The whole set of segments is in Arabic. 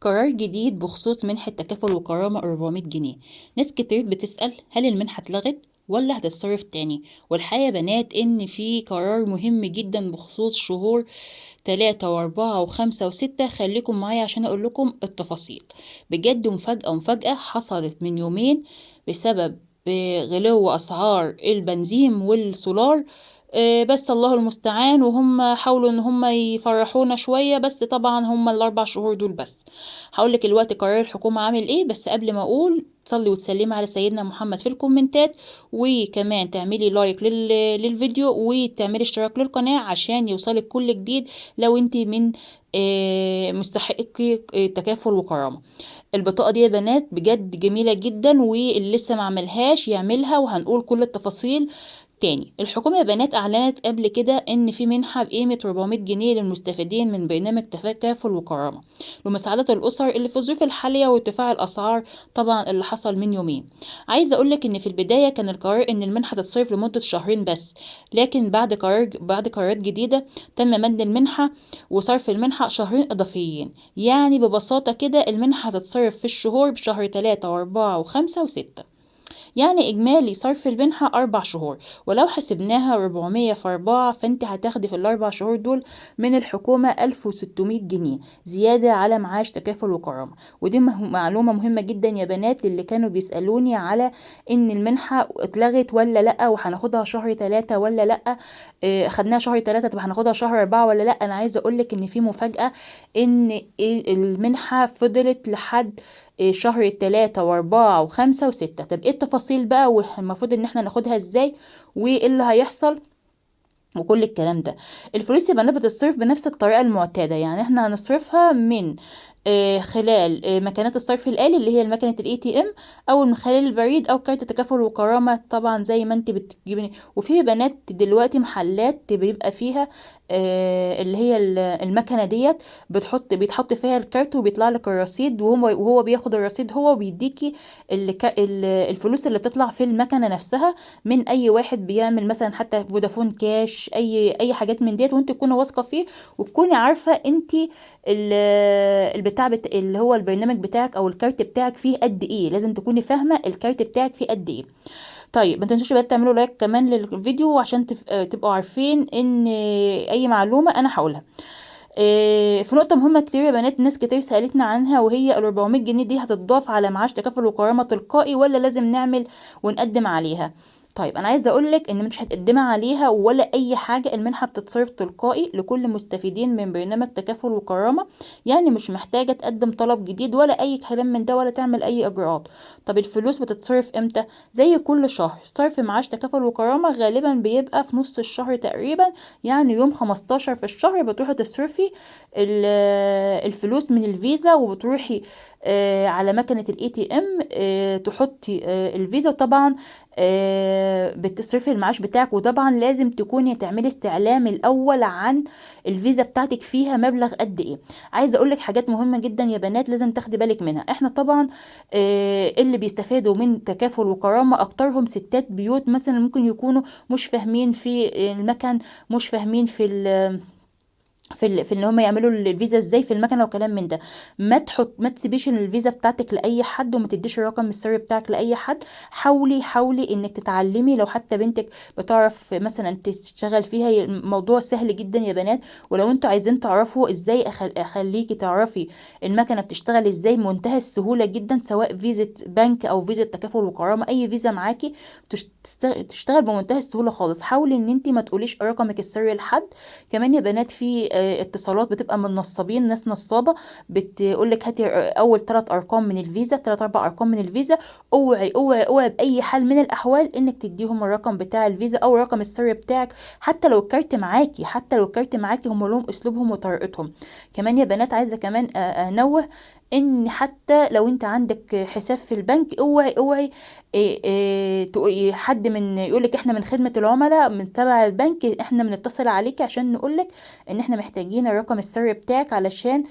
قرار جديد بخصوص منحة تكافل وكرامة 400 جنيه. ناس كتير بتسأل هل المنحة اتلغت ولا هتتصرف تاني. والحقيقة يا بنات ان في قرار مهم جدا بخصوص شهور 3 و4 و5 و6. خليكم معايا عشان اقول لكم التفاصيل. بجد مفاجأة حصلت من يومين بسبب غلو اسعار البنزين والسولار. بس الله المستعان، وهم حاولوا ان هم يفرحونا شوية، بس طبعا هم ال4 شهور دول بس. هقولك الوقت قرار الحكومة عامل ايه، بس قبل ما اقول تصلي وتسلمي على سيدنا محمد في الكومنتات، وكمان تعملي لايك للفيديو وتعملي اشتراك للقناة عشان يوصلك كل جديد لو انت من مستحقي تكافل وكرامة. البطاقة دي يا بنات بجد جميلة جدا، واللي لسه ما عملهاش يعملها، وهنقول كل التفاصيل تاني. الحكومة يا بنات أعلنت قبل كده إن في منحة بقيمة 400 جنيه للمستفيدين من برنامج تكافل وكرامة لمساعدة الأسر اللي في الظروف الحالية وارتفاع الأسعار طبعا اللي حصل من يومين. عايزة أقولك إن في البداية كان القرار إن المنحة تتصرف لمدة شهرين بس، لكن بعد قرارات جديدة تم مد المنحة وصرف المنحة شهرين إضافيين. يعني ببساطة كده المنحة هتتصرف في الشهور بشهر 3 و4 و5 و6. يعني إجمالي صرف المنحة 4 شهور، ولو حسبناها 400 في 4 فأنت هتاخدي في ال4 شهور دول من الحكومة 1600 جنيه زيادة على معاش تكافل وكرامة. ودي معلومة مهمة جدا يا بنات للي كانوا بيسألوني على إن المنحة اتلغت ولا لأ، وهناخدها شهر 3 ولا لأ. خدناها شهر 3، طب هناخدها شهر 4 ولا لأ؟ أنا عايزة أقولك إن في مفاجأة، إن المنحة فضلت لحد شهر 3 و4 و5 و6. طب ايه التفاصيل بقى، والمفروض ان احنا ناخدها ازاي، وايه اللي هيحصل، وكل الكلام ده. الفلوس يا بنات بتتصرف بنفس الطريقة المعتادة. يعني احنا هنصرفها من خلال مكانات الصرف الآلي اللي هي المكنة ATM، او من خلال البريد او كارت تكافل وكرامة طبعا زي ما انت بتجيبي. وفي بنات دلوقتي محلات بيبقى فيها اللي هي المكنة ديت بيتحط فيها الكارت وبيطلع لك الرصيد، وهو بياخد الرصيد هو وبيديكي الفلوس اللي بتطلع في المكنة نفسها من اي واحد بيعمل مثلا حتى فودافون كاش، اي حاجات من ديت، وانت تكوني واثقة فيه وتكوني عارفة انت اللي هو البرنامج بتاعك او الكارت بتاعك فيه قد ايه. لازم تكوني فاهمه الكارت بتاعك فيه قد ايه. طيب ما تنسوش بقى تعملوا لايك كمان للفيديو عشان تبقوا عارفين ان اي معلومه انا هقولها. في نقطة مهمة كتير يا بنات ناس كتير سألتنا عنها، وهي ال 400 جنيه دي هتتضاف على معاش تكافل وكرامة تلقائي ولا لازم نعمل ونقدم عليها؟ طيب انا عايزه اقولك ان مش هتقدمي عليها ولا اي حاجه. المنحه بتتصرف تلقائي لكل مستفيدين من برنامج تكافل وكرامه، يعني مش محتاجه تقدم طلب جديد ولا اي كلام من ده ولا تعمل اي اجراءات. طب الفلوس بتتصرف امتى؟ زي كل شهر صرف معاش تكافل وكرامه غالبا بيبقى في نص الشهر تقريبا، يعني يوم 15 في الشهر بتروحي تصرفي الفلوس من الفيزا، وبتروحي على مكنة ATM تحطي الفيزا. طبعا بتصرفي المعاش بتاعك، وطبعا لازم تكوني تعملي استعلام الاول عن الفيزا بتاعتك فيها مبلغ قد ايه. عايزه اقول لك حاجات مهمه جدا يا بنات لازم تاخدي بالك منها. احنا طبعا اللي بيستفادوا من تكافل وكرامه اكترهم ستات بيوت مثلا، ممكن يكونوا مش فاهمين في المكن، مش فاهمين في ان هم يعملوا الفيزا ازاي في المكنه وكلام من ده. ما تسيبيش الفيزا بتاعتك لاي حد، وما تديش الرقم السري بتاعك لاي حد. حاولي انك تتعلمي، لو حتى بنتك بتعرف مثلا تشتغل فيها، الموضوع سهل جدا يا بنات. ولو انتوا عايزين تعرفوا ازاي اخليكي تعرفي المكنه بتشتغل ازاي، منتهى السهوله جدا، سواء فيزا بنك او فيزا تكافل وكرامه، اي فيزا معاكي تشتغل بمنتهى السهوله خالص. حاولي ان انت ما تقوليش رقمك السري لحد. كمان يا بنات في اتصالات بتبقى من نصابين، ناس نصابة بتقولك هاتي اول 3 ارقام من الفيزا، 3 4 ارقام من الفيزا. اوعي باي حال من الاحوال انك تديهم الرقم بتاع الفيزا او الرقم السري بتاعك، حتى لو الكارت معاكي، هم لهم اسلوبهم وطريقتهم. كمان يا بنات عايزة كمان انوه ان حتى لو انت عندك حساب في البنك، اوعي حد من يقولك احنا من خدمة العملاء من تبع البنك، احنا بنتصل عليك عشان نقولك ان احنا محتاجين الرقم السري بتاعك علشان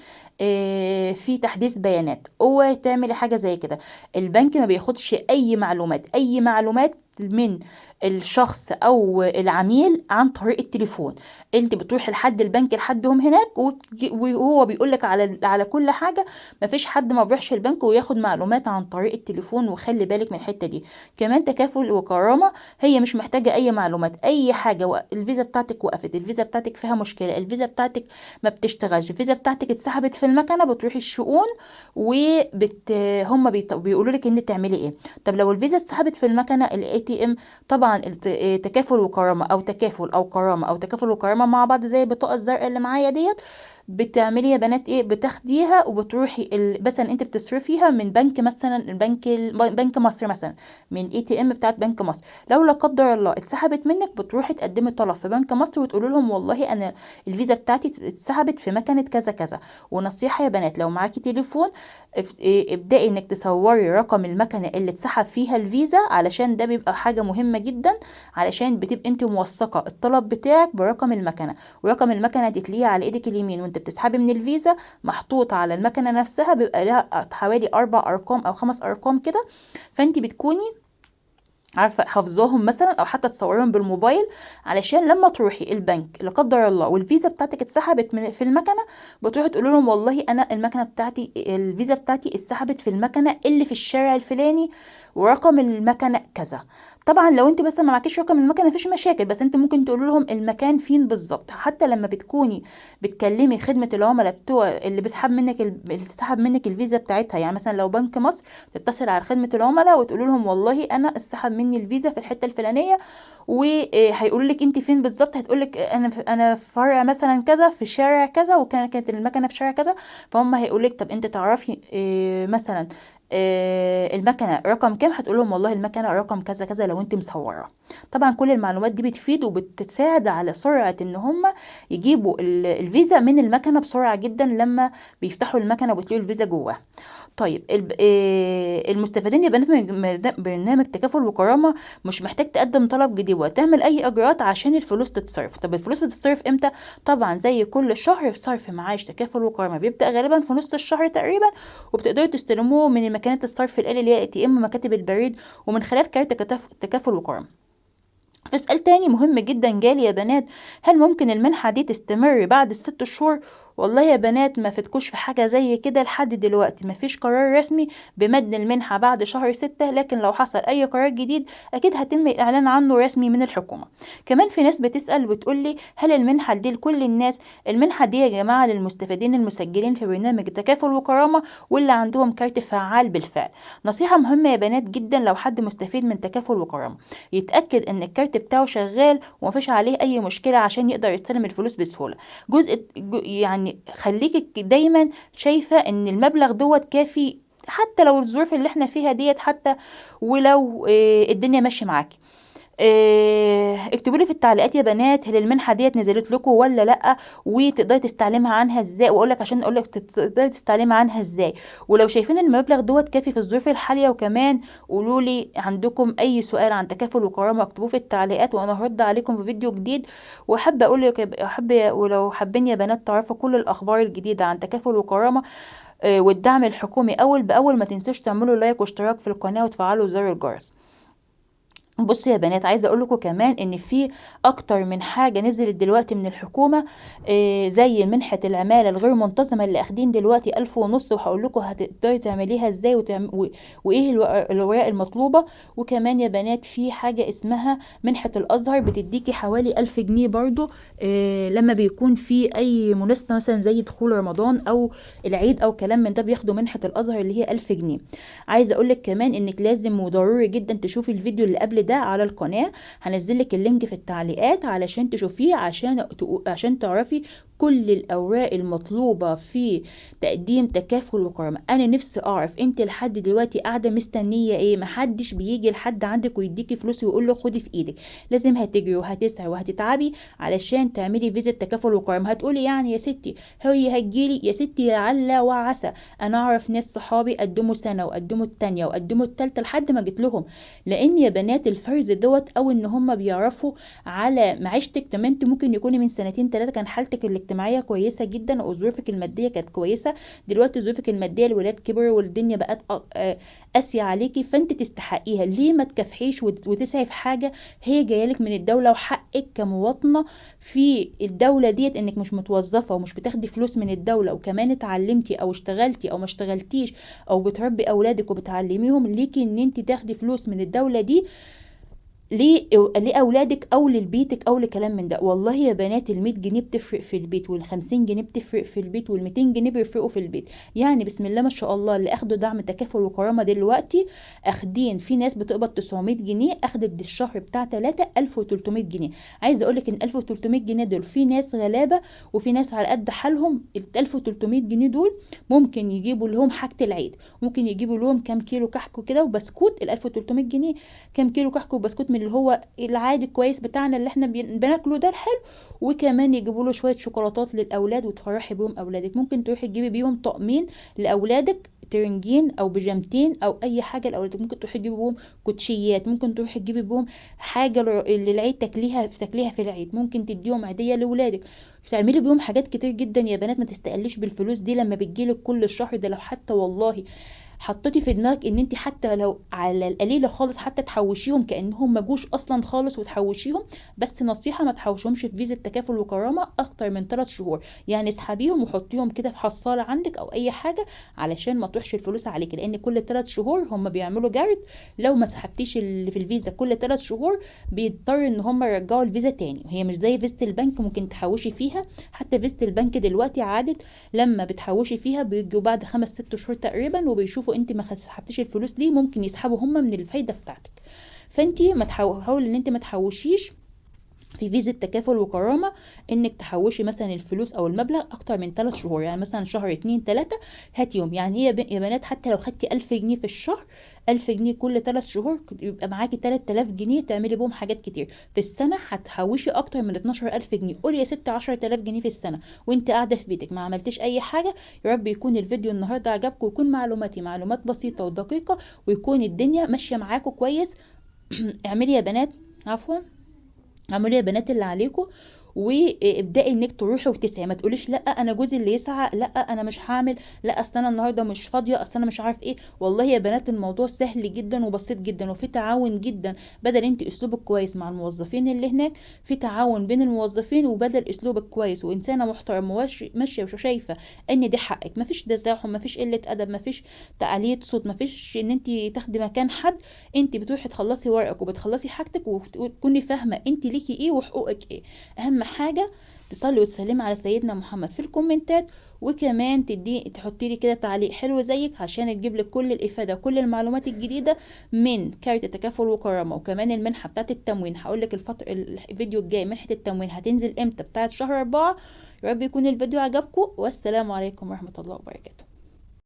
في تحديث بيانات. اوعي تعملي حاجه زي كده. البنك ما بياخدش اي معلومات من الشخص او العميل عن طريق التليفون. انت بتروحي لحد البنك لحدهم هناك وهو بيقولك على كل حاجه. مفيش حد ما بيروحش البنك وياخد معلومات عن طريق التليفون، وخلي بالك من الحته دي. كمان تكافل وكرامه هي مش محتاجه اي معلومات، اي حاجه. الفيزا بتاعتك وقفت، الفيزا بتاعتك فيها مشكله، الفيزا بتاعتك ما بتشتغلش، الفيزا بتاعتك اتسحبت في المكنه، بتروحي الشؤون هم بيقولوا لك ان تعملي ايه. طب لو الفيزا اتسحبت في المكنه الاي تي ام، طبعا تكافل وكرامه او تكافل او كرامه او تكافل وكرامه مع بعض زي البطاقه الزرقاء اللي معايا ديت. بتعملي يا بنات ايه؟ بتاخديها وبتروحي مثلا انت بتصرفيها من بنك، مثلا بنك مصر، مثلا من اي تي ام بتاعت بنك مصر. لو لا قدر الله اتسحبت منك، بتروحي تقدمي طلب في بنك مصر وتقولوا لهم والله انا الفيزا بتاعتي اتسحبت في مكنه كذا كذا. ونصيحه يا بنات، لو معاكي تليفون ابدأي انك تصوري رقم المكنه اللي اتسحب فيها الفيزا، علشان ده بيبقى حاجه مهمه جدا، علشان بتبقى انت موثقه الطلب بتاعك برقم المكنه. ورقم المكنه دي تلاقيه على ايدك اليمين وانت بتسحبي من الفيزا، محطوط على المكنه نفسها، بيبقى لها حوالي 4 ارقام او 5 ارقام كده. فانت بتكوني عارفه حافظاهم مثلا، او حتى تصورهم بالموبايل، علشان لما تروحي البنك لا قدر الله والفيزا بتاعتك اتسحبت في المكنه، بتروحي تقولوا لهم والله انا المكنه بتاعتي، الفيزا بتاعتي اتسحبت في المكنه اللي في الشارع الفلاني، ورقم المكنه كذا. طبعا لو انت بس ما معكيش رقم المكنه مفيش مشاكل، بس انت ممكن تقولوا لهم المكان فين بالظبط. حتى لما بتكوني بتكلمي خدمه العملاء بتوع اللي بيسحب منك الفيزا بتاعتها، يعني مثلا لو بنك مصر، تتصل على خدمه العملاء وتقولوا لهم والله انا اتسحب مني الفيزا في الحته الفلانيه، وهيقولوا لك انت فين بالظبط. هتقول لك انا في فرع مثلا كذا في شارع كذا، كانت المكنه في شارع كذا. فهم هيقول لك طب انت تعرفي مثلا المكنه رقم كام؟ هتقول لهم والله المكنه رقم كذا كذا لو انت مصوره. طبعا كل المعلومات دي بتفيد وبتساعد على سرعه ان هم يجيبوا الفيزا من المكنه بسرعه جدا لما بيفتحوا المكنه وبتلاقوا الفيزا جواها. طيب المستفيدين يا بنات من برنامج تكافل وكرامه مش محتاج تقدم طلب جديد وتعمل اي اجراءات عشان الفلوس تتصرف. طب الفلوس بتتصرف امتى؟ طبعا زي كل شهر صرف معاش تكافل وكرامه بيبدا غالبا في نص الشهر تقريبا، وبتقدروا تستلموه من مكانات الصرف الآلي اللي هي اي تي ام ومكاتب البريد، ومن خلال كارت تكافل وكرامه. في سؤال تاني مهم جدا جالي يا بنات، هل ممكن المنحة دي تستمر بعد 6 شهور؟ والله يا بنات ما فتكوش في حاجة زي كده لحد دلوقتي، ما فيش قرار رسمي بمد المنحة بعد شهر 6، لكن لو حصل أي قرار جديد أكيد هتم الإعلان عنه رسمي من الحكومة. كمان في ناس بتسأل وتقولي هل المنحة دي لكل الناس؟ المنحة دي يا جماعة للمستفيدين المسجلين في برنامج تكافل وكرامة واللي عندهم كارت فعال بالفعل. نصيحة مهمة يا بنات جدا، لو حد مستفيد من تكافل وكرامة يتأكد ان الكارت بتاعه شغال ومفيش عليه اي مشكلة عشان يقدر يستلم الفلوس بسهولة. يعني خليكي دايما شايفة ان المبلغ دوت كافي، حتى لو الظروف اللي احنا فيها ديت، حتى ولو الدنيا ماشية معاكي. اكتبوا لي في التعليقات يا بنات، هل المنحه ديت نزلت لكم ولا لا؟ وتقدري تستعلمها عنها ازاي؟ واقول لك عشان اقول لك تقدري تستعلمي عنها ازاي. ولو شايفين المبلغ دوت كافي في الظروف الحاليه، وكمان قولوا لي عندكم اي سؤال عن تكافل وكرامه اكتبوه في التعليقات وانا هرد عليكم في فيديو جديد. وحابه اقول لك ولو حابين يا بنات تعرفوا كل الاخبار الجديده عن تكافل وكرامه والدعم الحكومي اول باول، ما تنسوش تعملوا لايك واشتراك في القناه وتفعلوا زر الجرس. بصوا يا بنات، عايزه اقول لكم كمان ان في اكتر من حاجه نزلت دلوقتي من الحكومه، زي منحه العماله الغير منتظمه اللي اخدين دلوقتي 1500، وهقول لكم هتقدري تعمليها ازاي وايه الوراق المطلوبه. وكمان يا بنات في حاجه اسمها منحه الازهر، بتديكي حوالي 1000 جنيه برضو لما بيكون في اي مناسبه مثلا زي دخول رمضان او العيد او كلام من ده، بياخدوا منحه الازهر اللي هي 1000 جنيه. عايزه اقول لك كمان انك لازم وضروري جدا تشوفي الفيديو اللي قبل ده على القناة، هنزل لك اللينك في التعليقات علشان تشوفيه، عشان تعرفي كل الأوراق المطلوبة في تقديم تكافل وكرامة. أنا نفسي أعرف أنت لحد دلوقتي قاعدة مستنية إيه؟ محدش بيجي لحد عندك ويديكي فلوس ويقول له خدي في إيدك، لازم هتجري وهتسعي وهتتعبي علشان تعملي فيزا تكافل وكرامة. هتقولي يعني يا ستي هي هتجيلي؟ يا ستي لعل وعسى، أنا أعرف ناس صحابي قدموا سنة وقدموا التانية وقدموا التالتة لحد ما جت لهم، لأن يا بنات الفرز دوت أو إن هم بيعرفوا على معيشتك. تمام، انت ممكن يكوني من 2 3 كان حالتك الاجتماعية الاجتماعيه كويسه جدا او ظروفك الماديه كانت كويسه، دلوقتي ظروفك الماديه الولاد كبروا والدنيا بقت قاسيه عليكي، فانت تستحقيها. ليه ما تكافحيش وتسعي في حاجه هي جايلك من الدوله، وحقك كمواطنه في الدوله ديت انك مش متوظفه ومش بتاخدي فلوس من الدوله، وكمان اتعلمتي او اشتغلتي او ما اشتغلتيش او بتربي اولادك وبتعلميهم، ليكي ان انت تاخدي فلوس من الدوله دي لأولادك أو لبيتك أو لكلام من ده. والله يا بنات ال100 جنيه بتفرق في البيت، وال50 جنيه بتفرق في البيت، وال200 جنيه بيفرقوا في البيت. يعني بسم الله ما شاء الله، اللي أخدوا دعم تكافل وكرامة دلوقتي أخدين، في ناس بتقبض 900 جنيه أخدت الشهر بتاع 3 1300 جنيه. عايزة أقولك إن 1300 جنيه دول في ناس غلابة وفي ناس على قد حالهم. ال 1300 جنيه دول ممكن يجيبوا لهم حاجة العيد، ممكن يجيبوا لهم كام كيلو كحك كده وبسكوت. ال 1300 جنيه كام كيلو كحك وبسكوت من اللي هو العادي الكويس بتاعنا اللي احنا بناكله ده الحلو، وكمان يجيبوا له شويه شوكولاتات للاولاد وتفرحي بيهم اولادك. ممكن تروحي تجيبي بيهم طقمين لاولادك، ترنجين او بيجامتين او اي حاجه لاولادك، ممكن تروحي تجيبي بيهم كوتشيات، ممكن تروحي تجيبي بيهم حاجه للعيد تاكليها في العيد، ممكن تديهم هديه لاولادك، تعملي بيهم حاجات كتير جدا يا بنات. ما تستقليش بالفلوس دي لما بتجيلك كل الشهر ده. لو حتى والله حطيتي في دماغك ان انت حتى لو على القليله خالص حتى تحوشيهم كانهم ما جوش اصلا خالص وتحوشيهم، بس نصيحه ما تحوشهمش في فيزا تكافل وكرامه اكتر من 3 شهور. يعني اسحبيهم وحطيهم كده في حصاله عندك او اي حاجه علشان ما تروحش الفلوس عليك، لان كل 3 شهور هم بيعملوا جرد. لو ما سحبتيش اللي في الفيزا كل 3 شهور بيضطر ان هم يرجعوا الفيزا تاني، وهي مش زي فيزا البنك ممكن تحوشي فيها. حتى فيزا البنك دلوقتي عادت لما بتحوشي فيها بيجوا بعد 5 6 شهور تقريبا وبيشوفوا انت ما سحبتيش الفلوس ليه، ممكن يسحبوا هم من الفايده بتاعتك. فانت ما حاولي ان انت ما تحوشيش في فيزا تكافل وكرامة انك تحوشي مثلا الفلوس او المبلغ اكتر من 3 شهور. يعني مثلا شهر 2 3 هات يوم. يعني هي يا بنات حتى لو خدتي 1000 جنيه في الشهر، 1000 جنيه كل 3 شهور يبقى معاكي 3000 جنيه تعملي بهم حاجات كتير. في السنة هتحوشي اكتر من 12000 جنيه. قولي يا ست 10000 جنيه في السنة وانت قاعدة في بيتك ما عملتيش اي حاجة. يا رب يكون الفيديو النهاردة عجبكم ويكون معلومات بسيطة ودقيقة ويكون الدنيا ماشية معاكم كويس. اعملي يا بنات، عفوا، اعملوا يا بنات اللي عليكم، وابدأي انك تروحي وتسعي. ما تقوليش لا انا جوزي اللي يسعى، لا انا مش هعمل، لا اصل انا النهارده مش فاضيه، اصل انا مش عارف ايه. والله يا بنات الموضوع سهل جدا وبسيط جدا وفي تعاون جدا. بدل انت اسلوبك كويس مع الموظفين اللي هناك، في تعاون بين الموظفين، وبدل اسلوبك كويس وانسانه محترمه ماشيه وشايفه ان دي حقك، ما فيش تزاحم، ما فيش قله ادب، ما فيش تعلية صوت، ما فيش ان انت تاخدي مكان حد. انت بتروحي تخلصي ورقك وبتخلصي حاجتك وتكوني فاهمه انت ليكي ايه وحقوقك ايه. اهم حاجه تصلي وتسلمي على سيدنا محمد في الكومنتات، وكمان تحطي لي كده تعليق حلو زيك عشان تجيب لك كل الافاده وكل المعلومات الجديده من كارت تكافل وكرامه. وكمان المنحه بتاعه التموين هقول لك الفيديو الجاي منحه التموين هتنزل امتى بتاعه شهر 4. يا رب يكون الفيديو عجبكم، والسلام عليكم ورحمه الله وبركاته.